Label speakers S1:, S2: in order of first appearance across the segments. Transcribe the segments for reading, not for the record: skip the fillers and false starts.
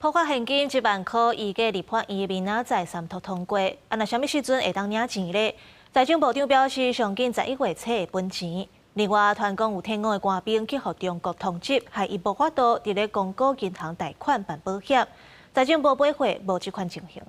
S1: 普发现金1万块，预计立法院明仔载三读通过。若什么时阵会当领钱呢？财政部长表示，上紧11月初会分钱。另外，传讲有天五的官兵去互中国通缉，害伊无法度伫咧公股银行贷款办保险。财政部买会无即款情形。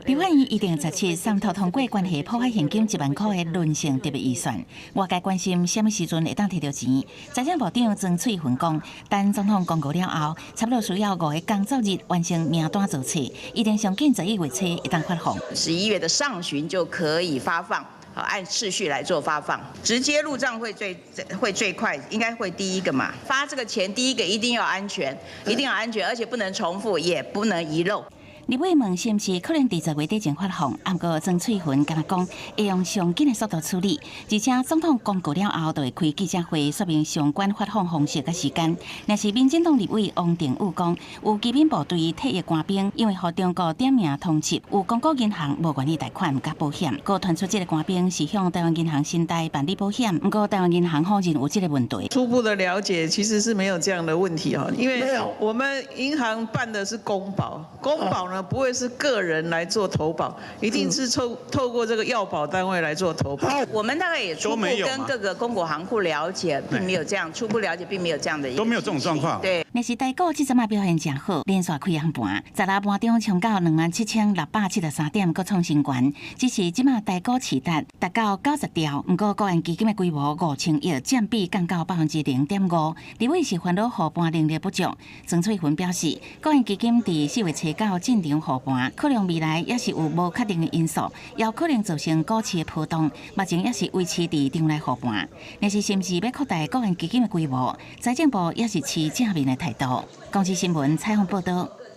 S2: 立法院117三读通过关系普发现金1万块的轮性特别预算，外界关心什么时阵会当摕到钱。财政部长曾翠云讲，等总统公告了后，差不多需要5个工作日完成名单注册，一定上紧11月初会当发放。
S3: 11月的上旬就可以发放。按次序来做发放，直接入账会最快，应该会第一个嘛。发这个钱第一个一定要安全，一定要安全，而且不能重复，也不能遗漏。
S2: 立委问是毋是可能20月底前发放，不过曾翠云敢若讲会用上紧的速度处理，而且总统公告了后，就会开记者会说明相关发放方式甲时间。若是民进党立委王定宇讲，有基本部队退役官兵因为互中国点名通缉，有公股银行无愿意贷款甲保险，佮传出这个官兵是向台湾银行信贷办理保险，不过台湾银行否认有这个问题。
S4: 初步的了解其实是没有这样的问题哈，因为我们银行办的是公保，公保呢。不会是个人来做投保，一定是透过这个要保单位来做投保。
S3: 我们大概也初步跟各个公股行库了解，并没有这样初步了解，并没有这样的
S5: 都没有这种状况。
S3: 对，
S2: 若是台股这阵表现真好，连续开红盘，10下盘中冲到27673点，阁创新高。只是即马台股市值达到90条，不过个人基金的规模5000亿，占比降到0.5%。立委是烦恼护盘能力不足，曾翠云表示，个人基金伫4月初到进场护盘，可能未来也是有无确定的因素，也可能造成股市的波动。目前也是维持伫场内护盘。若是毋是要扩大个人基金的规模，财政部也是持正面的态度。公司新闻采访报道。